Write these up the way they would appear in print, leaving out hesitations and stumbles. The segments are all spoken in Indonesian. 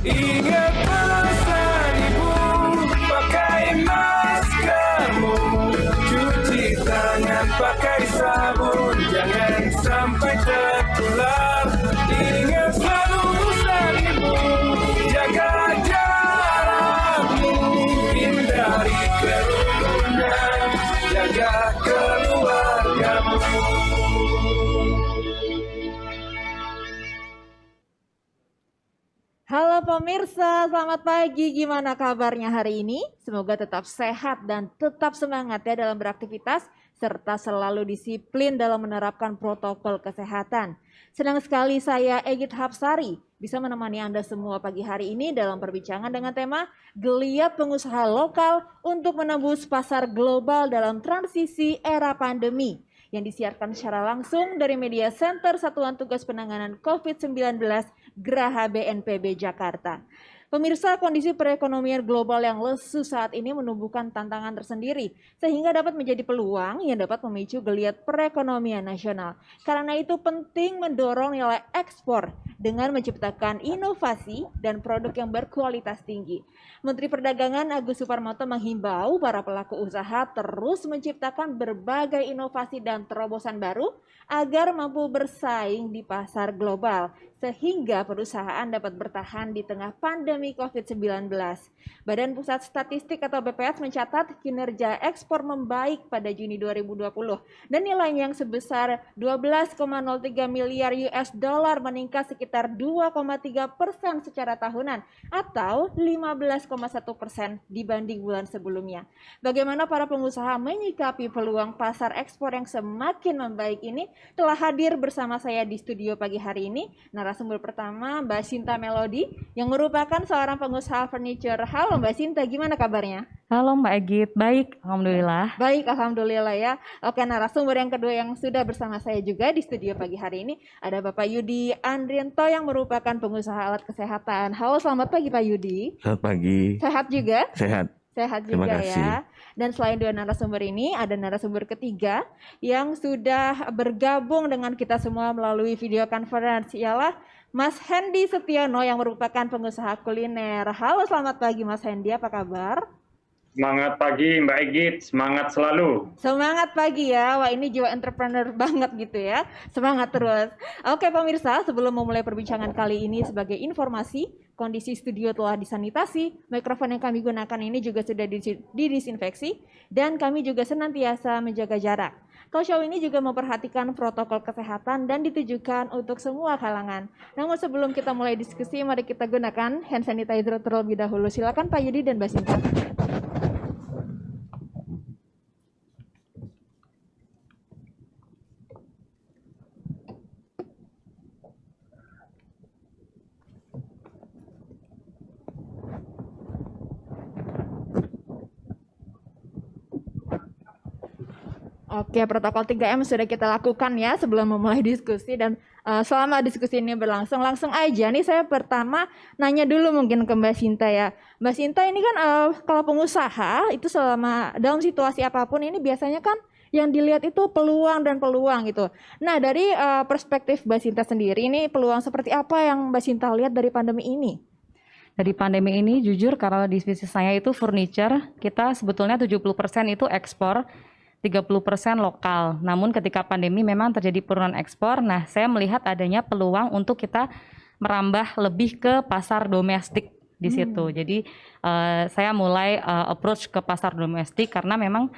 Ingat pesan ibu, pakai maskermu, cuci tangan pakai sabun, jangan sampai tertular. Ingat selalu pesan ibu, jaga jarakmu, hindari kerumunan, jaga keluargamu. Halo pemirsa, selamat pagi. Gimana kabarnya hari ini? Semoga tetap sehat dan tetap semangat ya dalam beraktivitas serta selalu disiplin dalam menerapkan protokol kesehatan. Senang sekali saya Egit Hapsari bisa menemani Anda semua pagi hari ini dalam perbincangan dengan tema Geliat Pengusaha Lokal untuk Menembus Pasar Global dalam Transisi Era Pandemi, yang disiarkan secara langsung dari Media Center Satuan Tugas Penanganan COVID-19 Geraha BNPB Jakarta. Pemirsa, kondisi perekonomian global yang lesu saat ini menumbuhkan tantangan tersendiri, sehingga dapat menjadi peluang yang dapat memicu geliat perekonomian nasional. Karena itu penting mendorong nilai ekspor dengan menciptakan inovasi dan produk yang berkualitas tinggi. Menteri Perdagangan Agus Suparmanto menghimbau para pelaku usaha terus menciptakan berbagai inovasi dan terobosan baru agar mampu bersaing di pasar global, sehingga perusahaan dapat bertahan di tengah pandemi COVID-19. Badan Pusat Statistik atau BPS mencatat kinerja ekspor membaik pada Juni 2020 dan nilainya yang sebesar 12,03 miliar US dollar meningkat sekitar 2,3% secara tahunan atau 15,1% dibanding bulan sebelumnya. Bagaimana para pengusaha menyikapi peluang pasar ekspor yang semakin membaik ini? Telah hadir bersama saya di studio pagi hari ini narasumber pertama Mbak Sinta Melody yang merupakan seorang pengusaha furniture. Halo Mbak Sinta, gimana kabarnya? Halo Mbak Egit, baik, alhamdulillah. Baik, alhamdulillah ya. Oke, narasumber yang kedua yang sudah bersama saya juga di studio pagi hari ini ada Bapak Yudi Andrianto yang merupakan pengusaha alat kesehatan. Halo, selamat pagi Pak Yudi. Selamat pagi. Sehat juga? Sehat. Sehat Terima juga kasih. ya. Dan selain dua narasumber ini, ada narasumber ketiga yang sudah bergabung dengan kita semua melalui video conference, ialah Mas Hendy Setiono yang merupakan pengusaha kuliner. Halo, selamat pagi Mas Hendy, apa kabar? Semangat pagi Mbak Egit, semangat selalu. Semangat pagi ya, wah ini jiwa entrepreneur banget gitu ya, semangat terus. Oke pemirsa, sebelum memulai perbincangan kali ini sebagai informasi, kondisi studio telah disanitasi, mikrofon yang kami gunakan ini juga sudah didisinfeksi, dan kami juga senantiasa menjaga jarak. Talk show ini juga memperhatikan protokol kesehatan dan ditujukan untuk semua kalangan. Namun sebelum kita mulai diskusi, mari kita gunakan hand sanitizer terlebih dahulu. Silakan Pak Yudi dan Mbak Sinta. Oke, protokol 3M sudah kita lakukan ya sebelum memulai diskusi, dan selama diskusi ini berlangsung, langsung aja nih saya pertama nanya dulu mungkin ke Mbak Sinta ya. Mbak Sinta ini kan kalau pengusaha itu selama dalam situasi apapun ini biasanya kan yang dilihat itu peluang dan peluang gitu. Nah dari perspektif Mbak Sinta sendiri ini peluang seperti apa yang Mbak Sinta lihat dari pandemi ini? Dari pandemi ini jujur kalau di bisnis saya itu furniture, kita sebetulnya 70% itu ekspor, 30% lokal. Namun ketika pandemi memang terjadi penurunan ekspor. Nah, saya melihat adanya peluang untuk kita merambah lebih ke pasar domestik di situ. Jadi saya mulai approach ke pasar domestik karena memang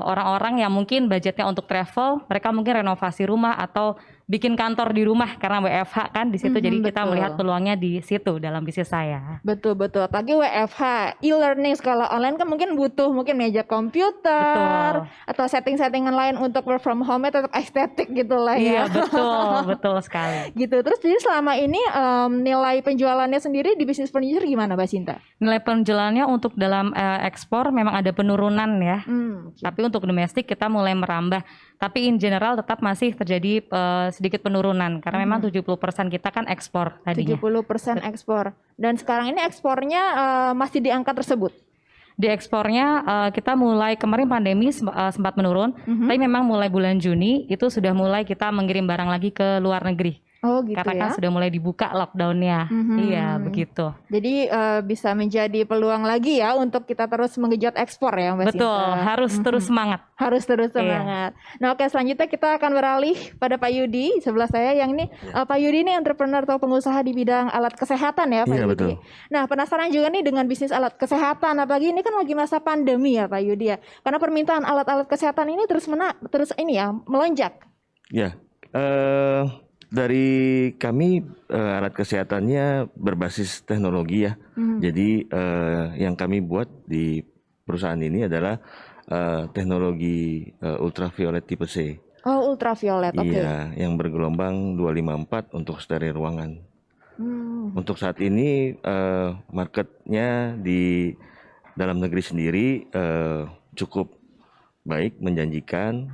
orang-orang yang mungkin budgetnya untuk travel, mereka mungkin renovasi rumah atau bikin kantor di rumah karena WFH kan di situ. Jadi kita melihat peluangnya di situ dalam bisnis saya. Betul. Apalagi WFH, e-learning sekolah online kan mungkin butuh meja komputer atau setting-settingan lain untuk work from home tetap estetik gitu lah ya. Iya betul sekali. Gitu. Terus jadi selama ini nilai penjualannya sendiri di bisnis furniture gimana Mbak Sinta? Nilai penjualannya untuk dalam ekspor memang ada penurunan ya. Tapi untuk domestik kita mulai merambah. Tapi in general tetap masih terjadi sedikit penurunan karena memang 70% kita kan ekspor tadinya. 70% ekspor. Dan sekarang ini ekspornya masih di angka tersebut? Di ekspornya kita mulai kemarin pandemi sempat menurun, tapi memang mulai bulan Juni itu sudah mulai kita mengirim barang lagi ke luar negeri. Oh gitu karena ya. kan sudah mulai dibuka lockdownnya. Mhm. Iya, begitu. Jadi bisa menjadi peluang lagi ya untuk kita terus mengejut ekspor ya Mbak Betul, Sinta. harus terus semangat. Harus terus Iya. semangat. Nah oke, selanjutnya kita akan beralih pada Pak Yudi sebelah saya yang ini. Pak Yudi ini entrepreneur atau pengusaha di bidang alat kesehatan ya Pak Iya, Yudi. betul. Nah penasaran juga nih dengan bisnis alat kesehatan, apalagi ini kan lagi masa pandemi ya Pak Yudi ya. Karena permintaan alat-alat kesehatan ini terus melonjak. Ya, dari kami alat kesehatannya berbasis teknologi ya. Jadi yang kami buat di perusahaan ini adalah teknologi ultraviolet tipe C. Oh ultraviolet, oke. Iya, yang bergelombang 254 untuk steril ruangan. Untuk saat ini marketnya di dalam negeri sendiri cukup baik, menjanjikan.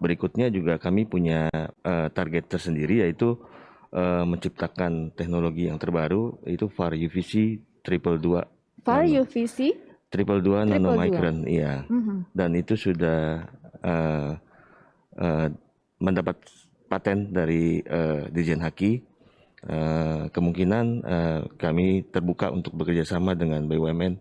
Berikutnya juga kami punya target tersendiri yaitu menciptakan teknologi yang terbaru yaitu VAR UVC 222 VAR UVC 222 nanomicron, iya. Dan itu sudah mendapat paten dari Dirjen Haki. Kemungkinan kami terbuka untuk bekerja sama dengan BUMN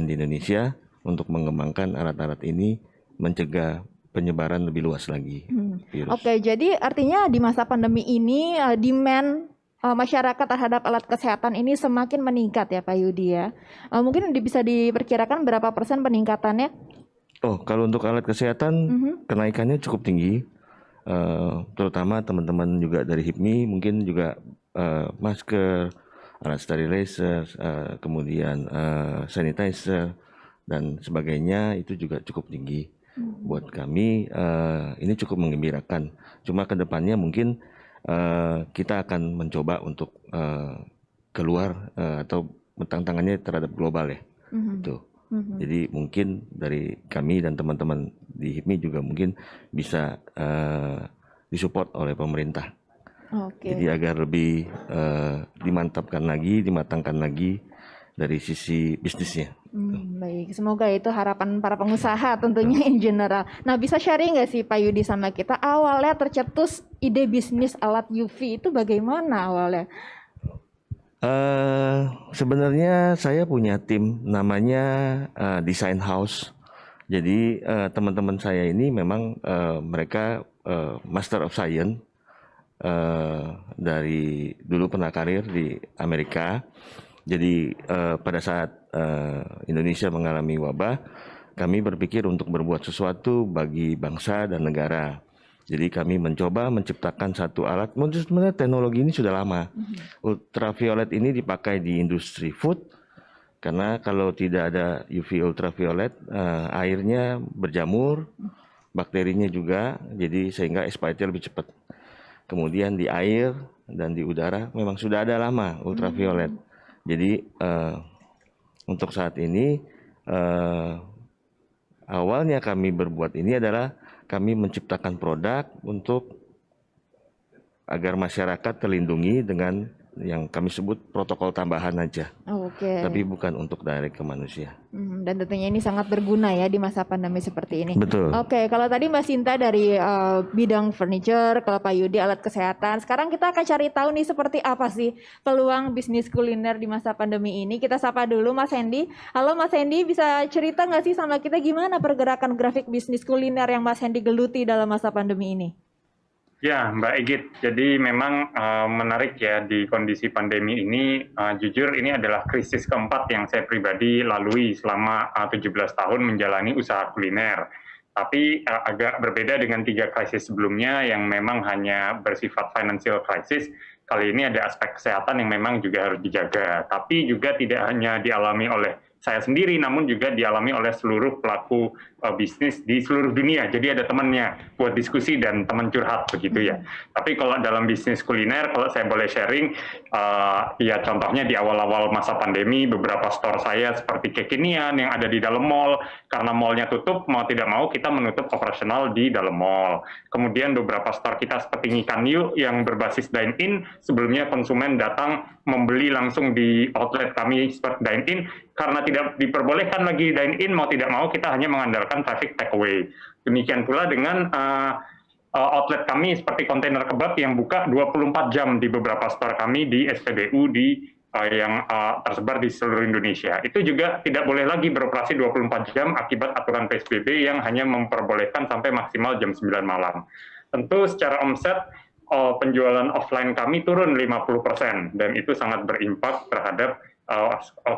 di Indonesia untuk mengembangkan alat-alat ini mencegah penyebaran lebih luas lagi virus. Oke, jadi artinya di masa pandemi ini demand masyarakat terhadap alat kesehatan ini semakin meningkat ya Pak Yudi ya. Mungkin bisa diperkirakan berapa persen peningkatannya? Oh, kalau untuk alat kesehatan kenaikannya cukup tinggi, terutama teman-teman juga dari HIPMI mungkin juga masker, alat sterilizer, kemudian sanitizer dan sebagainya itu juga cukup tinggi. Buat kami ini cukup menggembirakan. Cuma kedepannya mungkin kita akan mencoba untuk keluar atau tantangannya terhadap global ya. Tuh. Jadi mungkin dari kami dan teman-teman di HIPMI juga mungkin bisa disupport oleh pemerintah. Jadi agar lebih dimantapkan lagi, dimatangkan lagi dari sisi bisnisnya. Baik, semoga itu harapan para pengusaha tentunya in general. Nah, bisa sharing nggak sih Pak Yudi sama kita awalnya tercetus ide bisnis alat UV itu bagaimana awalnya? Sebenarnya saya punya tim namanya Design House. Jadi teman-teman saya ini memang mereka Master of Science dari dulu pernah karir di Amerika. Jadi pada saat Indonesia mengalami wabah, kami berpikir untuk berbuat sesuatu bagi bangsa dan negara. Jadi kami mencoba menciptakan satu alat. Sebenarnya teknologi ini sudah lama. Ultraviolet ini dipakai di industri food karena kalau tidak ada UV ultraviolet, airnya berjamur, bakterinya juga, jadi sehingga expirednya lebih cepat. Kemudian di air dan di udara memang sudah ada lama ultraviolet. Jadi untuk saat ini awalnya kami berbuat ini adalah kami menciptakan produk untuk agar masyarakat terlindungi dengan yang kami sebut protokol tambahan aja. Oke. Tapi bukan untuk direct ke manusia. Dan tentunya ini sangat berguna ya di masa pandemi seperti ini. Betul. Oke, kalau tadi Mbak Sinta dari bidang furniture, kalau Pak Yudi alat kesehatan. Sekarang kita akan cari tahu nih seperti apa sih peluang bisnis kuliner di masa pandemi ini. Kita sapa dulu Mas Hendy. Halo Mas Hendy, bisa cerita nggak sih sama kita gimana pergerakan grafik bisnis kuliner yang Mas Hendy geluti dalam masa pandemi ini? Ya, Mbak Egit. Jadi memang menarik ya di kondisi pandemi ini. Jujur ini adalah krisis keempat yang saya pribadi lalui selama 17 tahun menjalani usaha kuliner. Tapi agak berbeda dengan 3 krisis sebelumnya yang memang hanya bersifat financial crisis. Kali ini ada aspek kesehatan yang memang juga harus dijaga. Tapi juga tidak hanya dialami oleh saya sendiri, namun juga dialami oleh seluruh pelaku bisnis di seluruh dunia. Jadi ada temannya buat diskusi dan teman curhat begitu ya. Tapi kalau dalam bisnis kuliner, kalau saya boleh sharing, ya contohnya di awal-awal masa pandemi, beberapa store saya seperti Kekinian yang ada di dalam mall, karena mallnya tutup, mau tidak mau kita menutup operasional di dalam mall. Kemudian beberapa store kita seperti Ngikan Yu yang berbasis dine-in, sebelumnya konsumen datang membeli langsung di outlet kami seperti dine-in, karena tidak diperbolehkan lagi dine-in, mau tidak mau kita hanya mengandalkan traffic take away. Demikian pula dengan outlet kami seperti kontainer kebab yang buka 24 jam di beberapa store kami di SPBU yang tersebar di seluruh Indonesia. Itu juga tidak boleh lagi beroperasi 24 jam akibat aturan PSBB yang hanya memperbolehkan sampai maksimal jam 9 malam. Tentu secara omset penjualan offline kami turun 50% dan itu sangat berimpak terhadap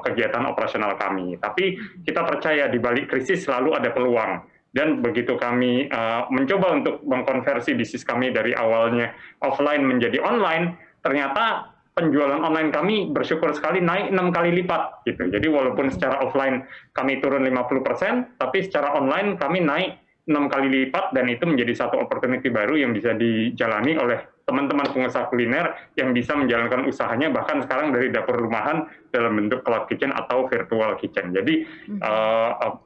kegiatan operasional kami. Tapi kita percaya di balik krisis selalu ada peluang. Dan begitu kami mencoba untuk mengkonversi bisnis kami dari awalnya offline menjadi online, ternyata penjualan online kami bersyukur sekali naik 6 kali lipat gitu. Jadi walaupun secara offline kami turun 50%, tapi secara online kami naik 6 kali lipat dan itu menjadi satu opportunity baru yang bisa dijalani oleh teman-teman pengusaha kuliner yang bisa menjalankan usahanya bahkan sekarang dari dapur rumahan dalam bentuk cloud kitchen atau virtual kitchen. Jadi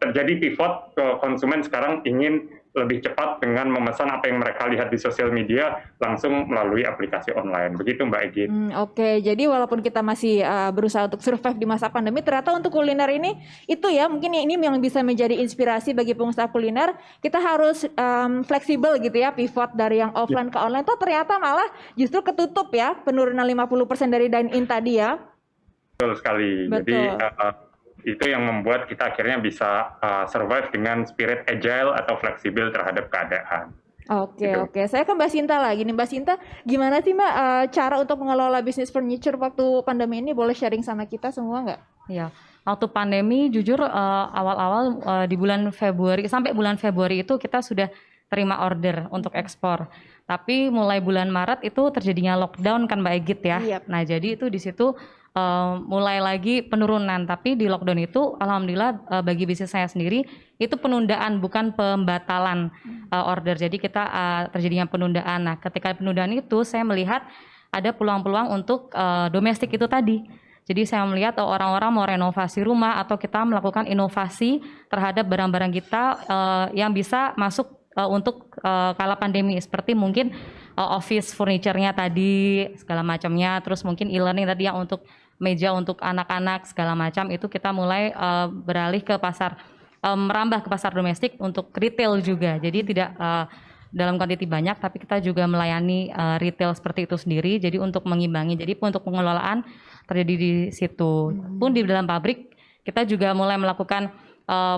terjadi pivot ke konsumen sekarang ingin lebih cepat dengan memesan apa yang mereka lihat di sosial media langsung melalui aplikasi online. Begitu Mbak Egy. Oke, jadi walaupun kita masih berusaha untuk survive di masa pandemi, ternyata untuk kuliner ini itu ya mungkin ini yang bisa menjadi inspirasi bagi pengusaha kuliner. Kita harus fleksibel gitu ya, pivot dari yang offline ke online. Tuh ternyata malah justru ketutup ya, penurunan 50% dari dine-in tadi ya. Betul sekali. Betul. Jadi itu yang membuat kita akhirnya bisa survive dengan spirit agile atau fleksibel terhadap keadaan. Oke. Saya ke Mbak Sinta lagi nih. Mbak Sinta, gimana sih Mbak cara untuk mengelola bisnis furniture waktu pandemi ini? Boleh sharing sama kita semua nggak? Ya, waktu pandemi jujur awal-awal di bulan Februari sampai bulan Februari itu kita sudah terima order untuk ekspor. Tapi mulai bulan Maret itu terjadinya lockdown kan Mbak Egit ya. Yep. Nah jadi itu di situ mulai lagi penurunan. Tapi di lockdown itu alhamdulillah bagi bisnis saya sendiri itu penundaan bukan pembatalan order. Jadi kita terjadinya penundaan. Nah ketika penundaan itu saya melihat ada peluang-peluang untuk domestik itu tadi. Jadi saya melihat orang-orang mau renovasi rumah atau kita melakukan inovasi terhadap barang-barang kita yang bisa masuk untuk kala pandemi seperti mungkin office furniture-nya tadi segala macamnya, terus mungkin e-learning tadi yang untuk meja untuk anak-anak segala macam itu kita mulai beralih ke pasar merambah ke pasar domestik untuk retail juga. Jadi tidak dalam kuantiti banyak tapi kita juga melayani retail seperti itu sendiri. Jadi untuk mengimbangi, jadi untuk pengelolaan terjadi di situ. Pun di dalam pabrik kita juga mulai melakukan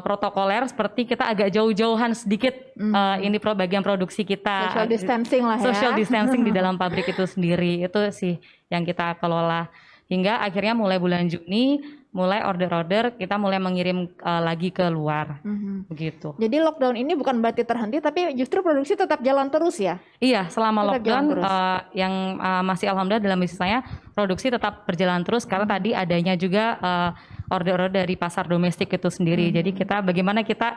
protokoler seperti kita agak jauh-jauhan sedikit ini bagian produksi kita. Social distancing lah ya. Social distancing di dalam pabrik itu sendiri. Itu sih yang kita kelola. Hingga akhirnya mulai bulan Juni mulai order-order kita mulai mengirim lagi ke luar. Begitu. Jadi lockdown ini bukan berarti terhenti tapi justru produksi tetap jalan terus ya? Iya, selama Tetap lockdown jalan terus. yang masih alhamdulillah dalam bisnis saya produksi tetap berjalan terus karena tadi adanya juga order-order dari pasar domestik itu sendiri. Jadi kita bagaimana kita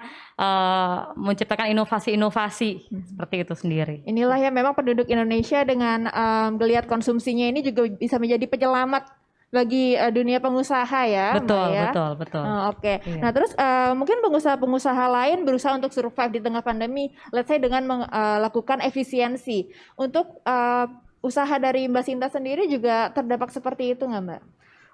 menciptakan inovasi-inovasi seperti itu sendiri. Inilah ya memang penduduk Indonesia dengan geliat konsumsinya ini juga bisa menjadi penyelamat bagi dunia pengusaha ya, Betul, Mbak ya. betul. Oke. Iya. Nah terus mungkin pengusaha-pengusaha lain berusaha untuk survive di tengah pandemi, let's say dengan melakukan efisiensi. Untuk usaha dari Mbak Sinta sendiri juga terdampak seperti itu nggak Mbak?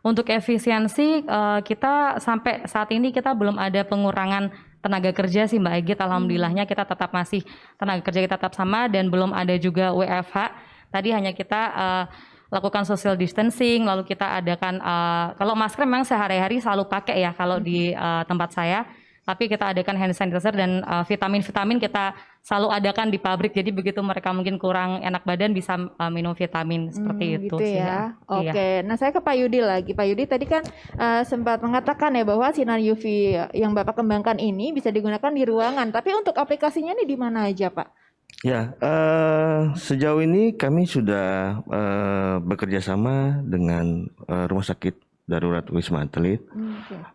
Untuk efisiensi kita sampai saat ini kita belum ada pengurangan tenaga kerja sih Mbak Egit. Alhamdulillahnya kita tetap masih tenaga kerja kita tetap sama dan belum ada juga WFH. Tadi hanya kita lakukan social distancing, lalu kita adakan kalau masker memang sehari-hari selalu pakai ya kalau di tempat saya, tapi kita adakan hand sanitizer dan vitamin-vitamin kita selalu adakan di pabrik. Jadi begitu mereka mungkin kurang enak badan bisa minum vitamin seperti itu gitu sih ya. Iya. Oke. Nah saya ke Pak Yudi lagi. Pak Yudi tadi kan sempat mengatakan ya bahwa sinar UV yang Bapak kembangkan ini bisa digunakan di ruangan. Tapi untuk aplikasinya nih di mana aja Pak? Ya, sejauh ini kami sudah bekerja sama dengan Rumah Sakit Darurat Wisma Atlet.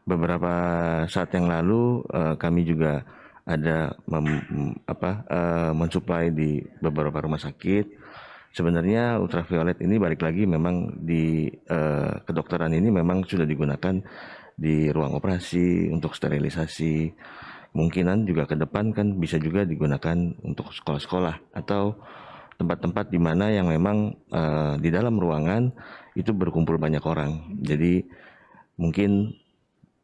Beberapa saat yang lalu kami juga ada mensuplai di beberapa rumah sakit. Sebenarnya ultraviolet ini balik lagi memang di kedokteran ini memang sudah digunakan di ruang operasi untuk sterilisasi. Kemungkinan juga ke depan kan bisa juga digunakan untuk sekolah-sekolah atau tempat-tempat di mana yang memang di dalam ruangan itu berkumpul banyak orang. Jadi mungkin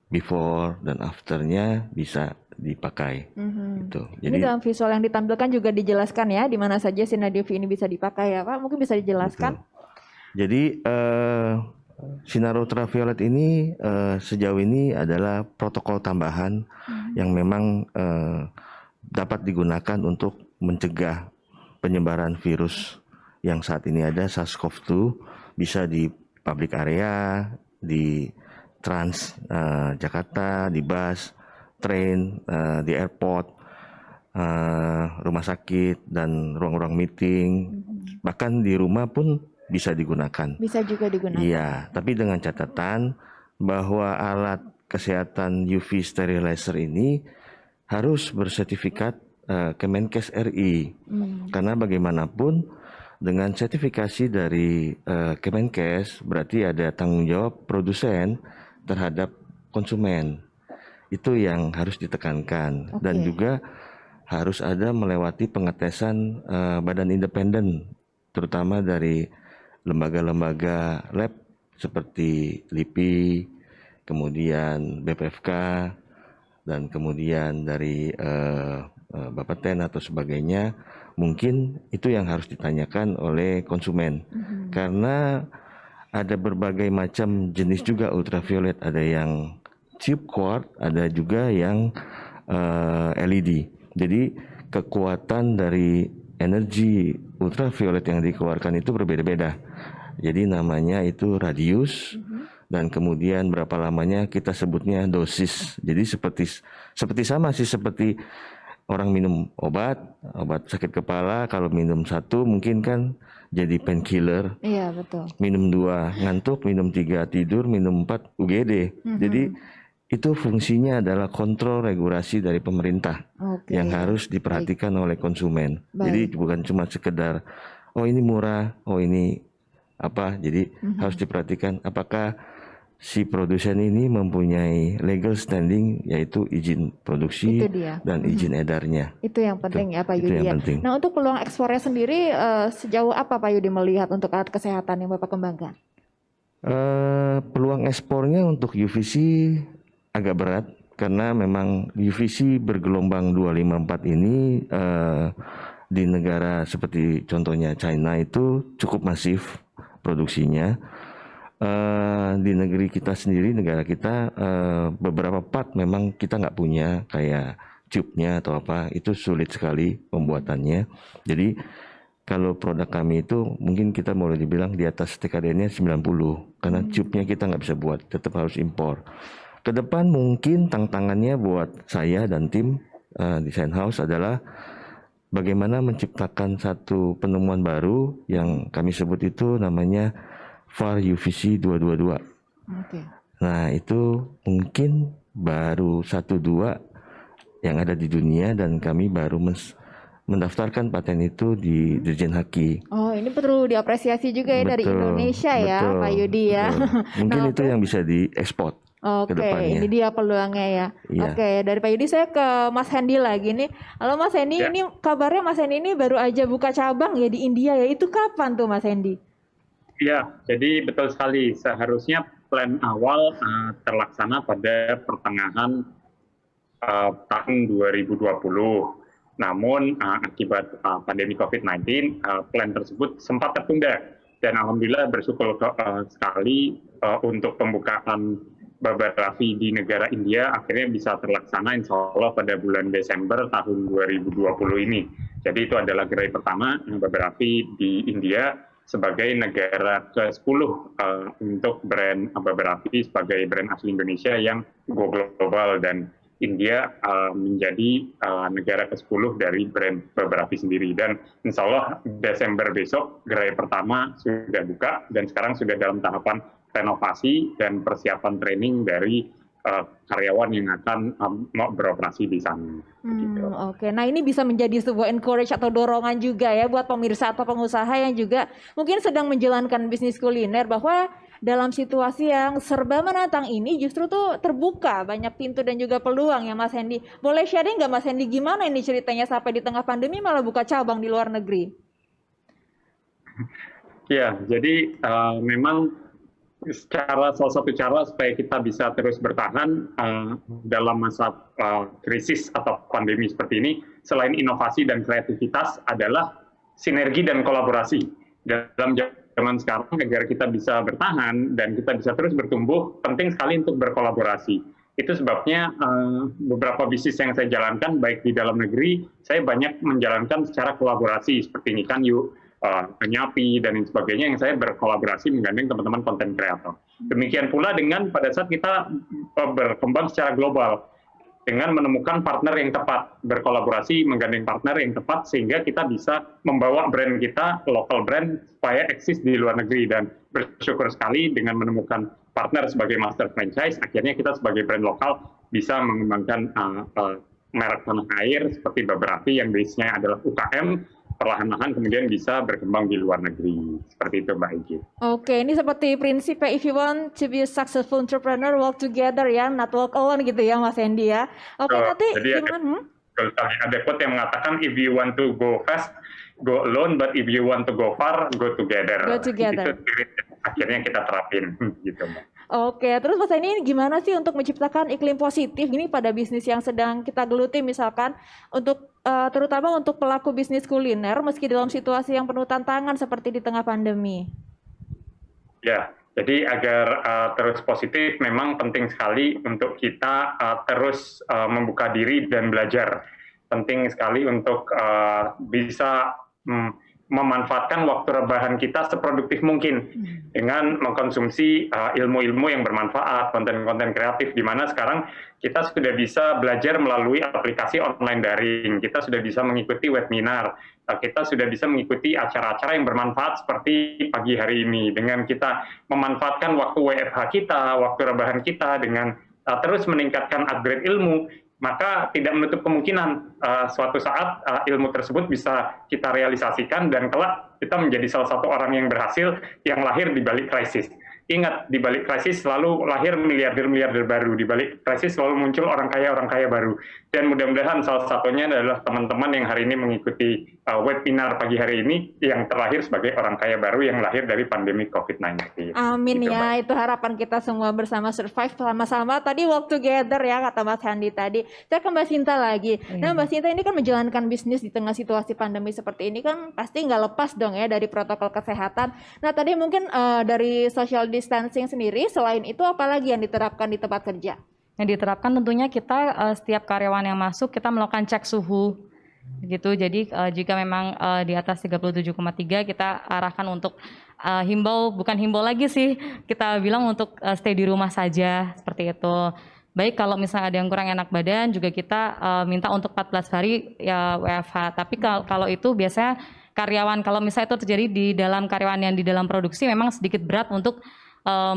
before dan afternya bisa dipakai. Gitu. Ini dalam visual yang ditampilkan juga dijelaskan ya, di mana saja sinar UV ini bisa dipakai ya Pak. Mungkin bisa dijelaskan? Jadi sinar ultraviolet ini sejauh ini adalah protokol tambahan yang memang dapat digunakan untuk mencegah penyebaran virus yang saat ini ada SARS-CoV-2, bisa di public area, di Trans Jakarta, di bus, train, di airport, rumah sakit, dan ruang-ruang meeting, bahkan di rumah pun bisa digunakan. Bisa juga digunakan. Iya, tapi dengan catatan bahwa alat kesehatan UV sterilizer ini harus bersertifikat Kemenkes RI, karena bagaimanapun dengan sertifikasi dari Kemenkes berarti ada tanggung jawab produsen terhadap konsumen. Itu yang harus ditekankan. Dan juga harus ada melewati pengetesan badan independen, terutama dari lembaga-lembaga lab seperti LIPI, kemudian BPFK, dan kemudian dari Bapeten atau sebagainya. Mungkin itu yang harus ditanyakan oleh konsumen, karena ada berbagai macam jenis juga ultraviolet, ada yang tube quart, ada juga yang LED. Jadi kekuatan dari energi ultraviolet yang dikeluarkan itu berbeda-beda. Jadi namanya itu radius, dan kemudian berapa lamanya kita sebutnya dosis. Jadi seperti sama sih, seperti orang minum obat sakit kepala, kalau minum 1 mungkin kan jadi painkiller. Iya, betul. Minum 2 ngantuk, minum 3 tidur, minum 4 UGD. Jadi itu fungsinya adalah kontrol regulasi dari pemerintah yang harus diperhatikan oleh konsumen. Jadi bukan cuma sekedar oh ini murah, oh ini apa. Jadi harus diperhatikan apakah si produsen ini mempunyai legal standing, yaitu izin produksi dan izin edarnya. Itu yang penting ya Pak Itu Yudi. yang penting. Nah, untuk peluang ekspornya sendiri sejauh apa Pak Yudi melihat untuk alat kesehatan yang Bapak kembangkan? Peluang ekspornya untuk UVC agak berat, karena memang UVC bergelombang 254 ini di negara seperti contohnya China itu cukup masif produksinya. Di negeri kita sendiri, negara kita, beberapa part memang kita nggak punya, kayak tube-nya atau apa, itu sulit sekali pembuatannya. Jadi kalau produk kami itu mungkin kita boleh dibilang di atas TKD-nya 90, karena tube-nya kita nggak bisa buat, tetap harus impor. Kedepan mungkin tantangannya buat saya dan tim Design House adalah bagaimana menciptakan satu penemuan baru yang kami sebut itu namanya VAR UVC 222. Nah itu mungkin baru 1-2 yang ada di dunia, dan kami baru mendaftarkan paten itu di Dirjen Haki. Oh, ini perlu diapresiasi juga ya dari Indonesia ya Pak Yudi ya. Mungkin itu yang bisa diekspor. Oke, ini dia peluangnya ya. Oke, dari Pak Yudi saya ke Mas Hendy lagi nih. Halo Mas Hendy, ini kabarnya Mas Hendy ini baru aja buka cabang ya di India ya. Itu kapan tuh Mas Hendy? Ya, jadi betul sekali. Seharusnya plan awal terlaksana pada pertengahan tahun 2020. Namun akibat pandemi COVID-19, plan tersebut sempat tertunda. Dan alhamdulillah bersyukur sekali untuk pembukaan Babat Raffi di negara India akhirnya bisa terlaksana insya Allah pada bulan Desember tahun 2020 ini. Jadi itu adalah gerai pertama Babat Raffi di India sebagai negara ke-10 untuk brand Babat Raffi sebagai brand asli Indonesia yang go global, dan India menjadi negara ke-10 dari brand Babat Raffi sendiri. Dan insya Allah Desember besok gerai pertama sudah buka, dan sekarang sudah dalam tahapan renovasi dan persiapan training dari karyawan yang akan mau beroperasi di sana. Oke, nah ini bisa menjadi sebuah encourage atau dorongan juga ya buat pemirsa atau pengusaha yang juga mungkin sedang menjalankan bisnis kuliner, bahwa dalam situasi yang serba menantang ini justru tuh terbuka banyak pintu dan juga peluang ya Mas Hendy. Boleh sharing nggak Mas Hendy gimana ini ceritanya sampai di tengah pandemi malah buka cabang di luar negeri? Ya, jadi memang salah satu cara supaya kita bisa terus bertahan dalam masa krisis atau pandemi seperti ini, selain inovasi dan kreativitas, adalah sinergi dan kolaborasi. Dalam zaman sekarang, agar kita bisa bertahan dan kita bisa terus bertumbuh, penting sekali untuk berkolaborasi. Itu sebabnya beberapa bisnis yang saya jalankan, baik di dalam negeri, saya banyak menjalankan secara kolaborasi, seperti ini kan Penyapi dan lain sebagainya, yang saya berkolaborasi menggandeng teman-teman konten kreator. Demikian pula dengan pada saat kita berkembang secara global, dengan menemukan partner yang tepat, berkolaborasi menggandeng partner yang tepat, sehingga kita bisa membawa brand kita, local brand, supaya eksis di luar negeri. Dan bersyukur sekali dengan menemukan partner sebagai master franchise, akhirnya kita sebagai brand lokal bisa mengembangkan merek tanah air seperti Baberapi yang base-nya adalah UKM, perlahan-lahan kemudian bisa berkembang di luar negeri. Seperti itu, Mbak Igi. Oke, ini seperti prinsipnya, if you want to be a successful entrepreneur, work together ya, not walk alone gitu ya, Mas Hendy ya. Oke, nanti jadi gimana? ada quote yang mengatakan, if you want to go fast, go alone, but if you want to go far, go together. Go together. Itu akhirnya kita terapin, gitu, Mbak. Oke, terus Mas Hendy gimana sih untuk menciptakan iklim positif ini pada bisnis yang sedang kita geluti, misalkan untuk terutama untuk pelaku bisnis kuliner meski dalam situasi yang penuh tantangan seperti di tengah pandemi? Ya, jadi agar terus positif memang penting sekali untuk kita terus membuka diri dan belajar. Penting sekali untuk bisa memanfaatkan waktu rebahan kita seproduktif mungkin dengan mengkonsumsi ilmu-ilmu yang bermanfaat, konten-konten kreatif, di mana sekarang kita sudah bisa belajar melalui aplikasi online daring, kita sudah bisa mengikuti webinar, kita sudah bisa mengikuti acara-acara yang bermanfaat seperti pagi hari ini, dengan kita memanfaatkan waktu WFH kita, waktu rebahan kita dengan terus meningkatkan upgrade ilmu, maka tidak menutup kemungkinan suatu saat ilmu tersebut bisa kita realisasikan dan kelak kita menjadi salah satu orang yang berhasil yang lahir di balik krisis. Ingat, di balik krisis selalu lahir miliarder-miliarder baru, di balik krisis selalu muncul orang kaya baru. Dan mudah-mudahan salah satunya adalah teman-teman yang hari ini mengikuti webinar pagi hari ini yang terlahir sebagai orang kaya baru yang lahir dari pandemi COVID-19. Amin gitu, ya, Mbak. itu harapan kita semua bersama survive sama-sama. Tadi walk together ya kata Mas Hendy tadi. Saya ke Mbak Sinta lagi. Nah Mbak Sinta ini kan menjalankan bisnis di tengah situasi pandemi seperti ini kan pasti nggak lepas dong ya dari protokol kesehatan. Nah tadi mungkin dari social distancing sendiri, selain itu apalagi yang diterapkan di tempat kerja? Yang diterapkan tentunya kita setiap karyawan yang masuk kita melakukan cek suhu gitu. Jadi jika memang di atas 37,3 kita arahkan untuk bukan himbau lagi sih, kita bilang untuk stay di rumah saja seperti itu. Baik kalau misalnya ada yang kurang enak badan juga kita minta untuk 14 hari ya WFH. Tapi kalau itu biasanya karyawan, kalau misalnya itu terjadi di dalam karyawan yang di dalam produksi memang sedikit berat untuk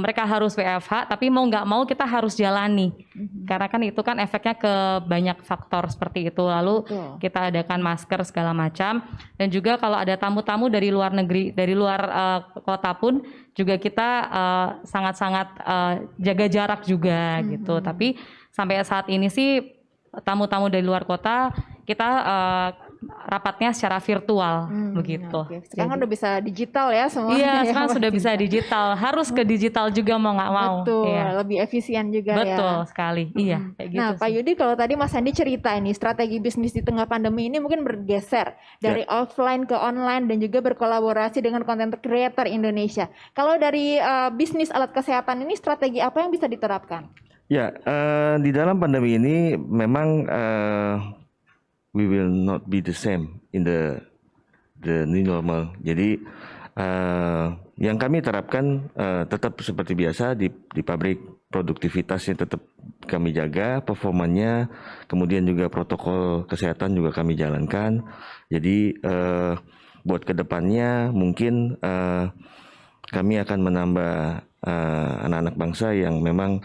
mereka harus WFH, tapi mau nggak mau kita harus jalani. Karena kan itu kan efeknya ke banyak faktor seperti itu. Lalu kita adakan masker segala macam. Dan juga kalau ada tamu-tamu dari luar negeri, dari luar kota pun juga kita sangat-sangat jaga jarak juga gitu. Tapi sampai saat ini sih tamu-tamu dari luar kota kita rapatnya secara virtual begitu. Okay. Sekarang udah bisa digital ya semuanya. Iya, ya, sekarang sudah bisa digital. Harus ke digital juga mau nggak mau. Betul, Iya. lebih efisien juga ya. Betul sekali. Iya, kayak gitu. Nah, Pak Yudi, kalau tadi Mas Hendy cerita ini strategi bisnis di tengah pandemi ini mungkin bergeser dari offline ke online dan juga berkolaborasi dengan content creator Indonesia. Kalau dari bisnis alat kesehatan ini strategi apa yang bisa diterapkan? Ya, di dalam pandemi ini memang we will not be the same in the new normal. Jadi yang kami terapkan tetap seperti biasa di pabrik, produktivitasnya tetap kami jaga, performanya, kemudian juga protokol kesehatan juga kami jalankan. Jadi buat kedepannya mungkin kami akan menambah anak-anak bangsa yang memang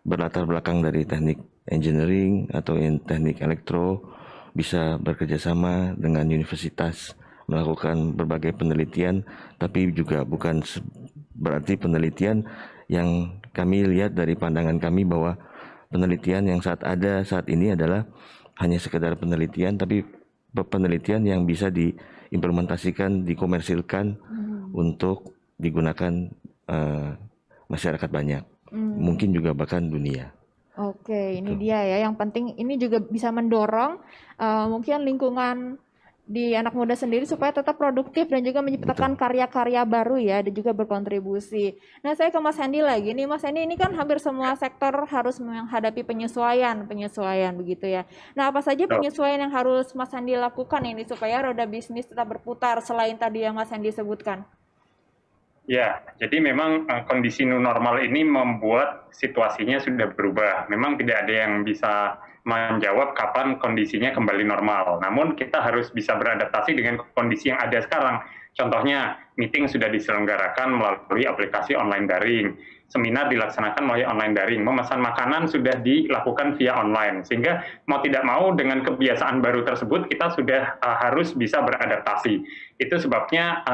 berlatar belakang dari teknik engineering atau teknik elektro, bisa bekerja sama dengan universitas melakukan berbagai penelitian, tapi juga bukan berarti penelitian yang kami lihat dari pandangan kami bahwa penelitian yang saat ini adalah hanya sekedar penelitian, tapi penelitian yang bisa diimplementasikan, dikomersilkan untuk digunakan masyarakat banyak, mungkin juga bahkan dunia. Oke, ini dia ya. Yang penting ini juga bisa mendorong mungkin lingkungan di anak muda sendiri supaya tetap produktif dan juga menciptakan karya-karya baru ya dan juga berkontribusi. Nah, saya ke Mas Hendy lagi nih. Mas Hendy, ini kan hampir semua sektor harus menghadapi penyesuaian begitu ya. Nah, apa saja penyesuaian yang harus Mas Hendy lakukan ini supaya roda bisnis tetap berputar selain tadi yang Mas Hendy sebutkan? Ya, jadi memang kondisi new normal ini membuat situasinya sudah berubah. Memang tidak ada yang bisa menjawab kapan kondisinya kembali normal. Namun kita harus bisa beradaptasi dengan kondisi yang ada sekarang. Contohnya, meeting sudah diselenggarakan melalui aplikasi online daring. Seminar dilaksanakan melalui online daring. Memesan makanan sudah dilakukan via online. Sehingga mau tidak mau dengan kebiasaan baru tersebut, kita sudah harus bisa beradaptasi. Itu sebabnya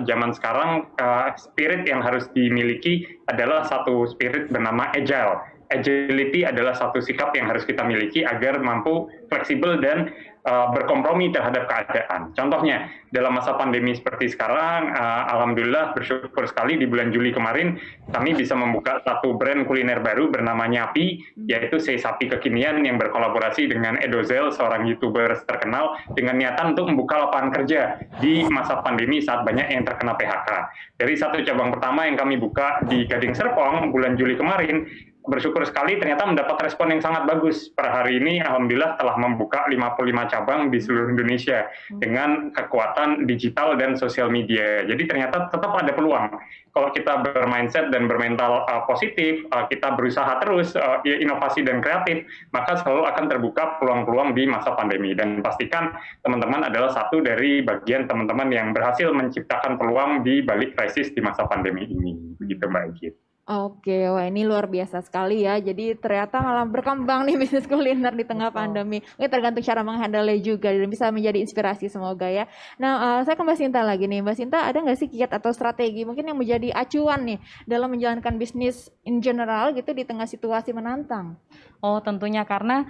zaman sekarang spirit yang harus dimiliki adalah satu spirit bernama agile. Agility adalah satu sikap yang harus kita miliki agar mampu fleksibel dan berkompromi terhadap keadaan. Contohnya, dalam masa pandemi seperti sekarang, alhamdulillah bersyukur sekali di bulan Juli kemarin, kami bisa membuka satu brand kuliner baru bernama Nyapi, yaitu sei sapi kekinian yang berkolaborasi dengan Edozel, seorang YouTuber terkenal, dengan niatan untuk membuka lapangan kerja di masa pandemi saat banyak yang terkena PHK. Dari satu cabang pertama yang kami buka di Gading Serpong bulan Juli kemarin, bersyukur sekali ternyata mendapat respon yang sangat bagus. Per hari ini alhamdulillah telah membuka 55 cabang di seluruh Indonesia dengan kekuatan digital dan sosial media. Jadi ternyata tetap ada peluang. Kalau kita bermindset dan bermental positif, kita berusaha terus inovasi dan kreatif, maka selalu akan terbuka peluang-peluang di masa pandemi. Dan pastikan teman-teman adalah satu dari bagian teman-teman yang berhasil menciptakan peluang di balik krisis di masa pandemi ini. Begitu Mbak Egit. Oke, wah ini luar biasa sekali ya. Jadi ternyata malah berkembang nih bisnis kuliner di tengah pandemi. Mungkin tergantung cara menghandle juga dan bisa menjadi inspirasi semoga ya. Nah, saya ke Mbak Sinta lagi nih. Mbak Sinta, ada nggak sih kiat atau strategi mungkin yang menjadi acuan nih dalam menjalankan bisnis in general gitu di tengah situasi menantang? Oh, tentunya karena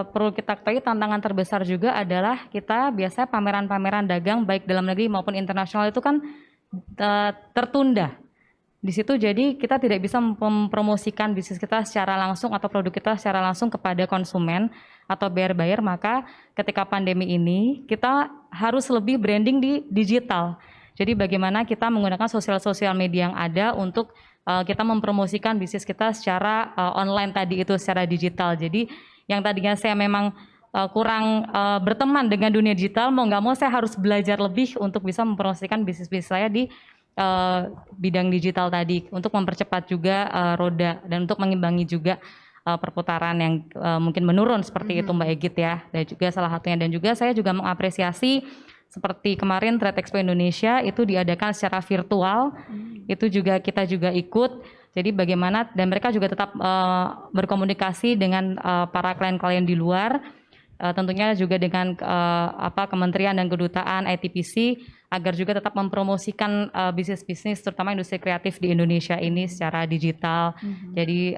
perlu kita ketahui tantangan terbesar juga adalah kita biasanya pameran-pameran dagang baik dalam negeri maupun internasional itu kan tertunda. Di situ jadi kita tidak bisa mempromosikan bisnis kita secara langsung atau produk kita secara langsung kepada konsumen atau buyer, maka ketika pandemi ini kita harus lebih branding di digital. Jadi bagaimana kita menggunakan sosial media yang ada untuk kita mempromosikan bisnis kita secara online tadi itu secara digital. Jadi yang tadinya saya memang kurang berteman dengan dunia digital, mau nggak mau saya harus belajar lebih untuk bisa mempromosikan bisnis-bisnis saya di bidang digital tadi untuk mempercepat juga roda dan untuk mengimbangi juga perputaran yang mungkin menurun seperti itu Mbak Egit ya. Dan juga salah satunya, dan juga saya juga mengapresiasi seperti kemarin Trade Expo Indonesia itu diadakan secara virtual, itu juga kita juga ikut. Jadi bagaimana dan mereka juga tetap berkomunikasi dengan para klien-klien di luar, tentunya juga dengan kementerian dan kedutaan ITPC agar juga tetap mempromosikan bisnis-bisnis terutama industri kreatif di Indonesia ini secara digital. Jadi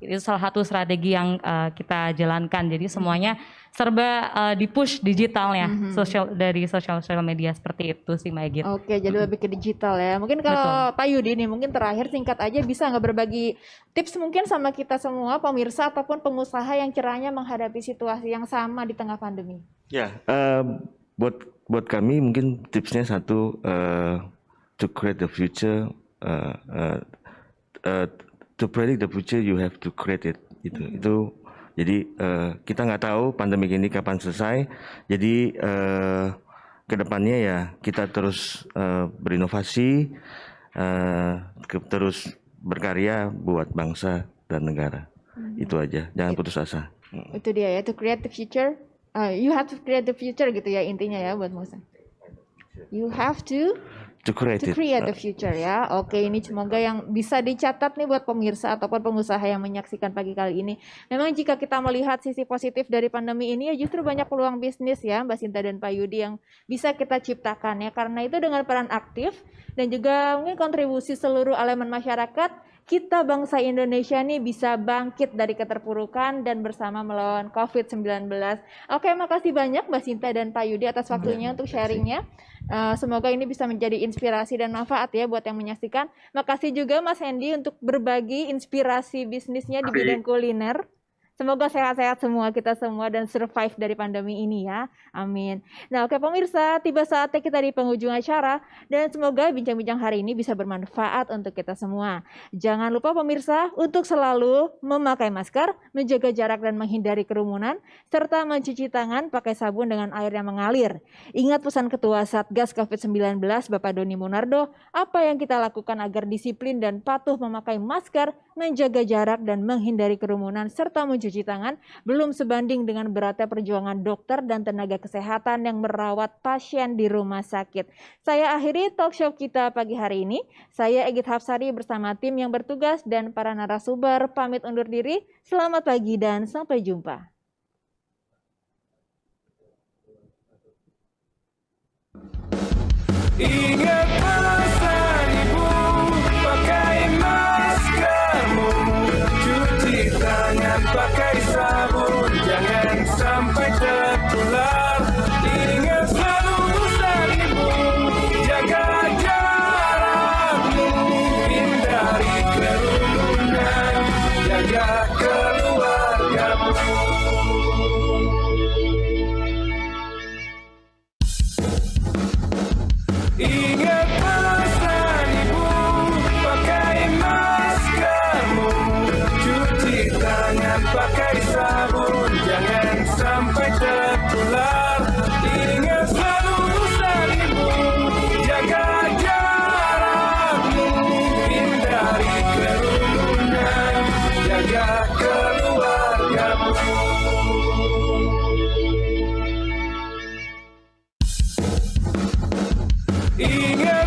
itu salah satu strategi yang kita jalankan. Jadi semuanya serba di-push digitalnya, dari sosial media seperti itu sih Mbak Egit. Oke, jadi lebih ke digital ya. Mungkin kalau Pak Yudi nih, mungkin terakhir singkat aja bisa nggak berbagi tips mungkin sama kita semua pemirsa ataupun pengusaha yang kiranya menghadapi situasi yang sama di tengah pandemi? Ya, buat kami mungkin tipsnya satu, to create the future, to predict the future you have to create it. Itu jadi kita nggak tahu pandemi ini kapan selesai. Jadi kedepannya ya kita terus berinovasi, terus berkarya buat bangsa dan negara. Itu aja, jangan putus asa. Itu dia ya, to create the future. You have to create the future gitu ya intinya ya buat Musa. You have to create the future ya. Oke, ini semoga yang bisa dicatat nih buat pemirsa ataupun pengusaha yang menyaksikan pagi kali ini. Memang jika kita melihat sisi positif dari pandemi ini ya justru banyak peluang bisnis ya Mbak Sinta dan Pak Yudi yang bisa kita ciptakan ya. Karena itu dengan peran aktif dan juga mungkin kontribusi seluruh elemen masyarakat, kita bangsa Indonesia nih bisa bangkit dari keterpurukan dan bersama melawan COVID-19. Oke, makasih banyak Mbak Sinta dan Pak Yudi atas waktunya untuk sharingnya. Semoga ini bisa menjadi inspirasi dan manfaat ya buat yang menyaksikan. Makasih juga Mas Hendy untuk berbagi inspirasi bisnisnya di bidang kuliner. Semoga sehat-sehat semua kita semua dan survive dari pandemi ini ya. Amin. Nah, oke pemirsa, tiba saatnya kita di penghujung acara dan semoga bincang-bincang hari ini bisa bermanfaat untuk kita semua. Jangan lupa pemirsa untuk selalu memakai masker, menjaga jarak dan menghindari kerumunan, serta mencuci tangan pakai sabun dengan air yang mengalir. Ingat pesan Ketua Satgas COVID-19 Bapak Doni Monardo, apa yang kita lakukan agar disiplin dan patuh memakai masker, menjaga jarak dan menghindari kerumunan, serta mencuci tangan belum sebanding dengan beratnya perjuangan dokter dan tenaga kesehatan yang merawat pasien di rumah sakit. Saya akhiri talk show kita pagi hari ini. Saya Egit Hapsari bersama tim yang bertugas dan para narasumber pamit undur diri. Selamat pagi dan sampai jumpa. Ingat pesan ibu, pakai maskermu, cuci tangan pakai sabun, jangan sampai tertular. Ingat selalu pesan ibu, jaga jarakmu, hindari kerumunan, jaga keluargamu. Ingat pesan ibu, pakai maskermu, cuci tangan pakai sabun, jangan sampai tertular. Ingat selalu pesan ibu, jaga jarakmu, hindari kerumunan, jaga keluargamu. Ingat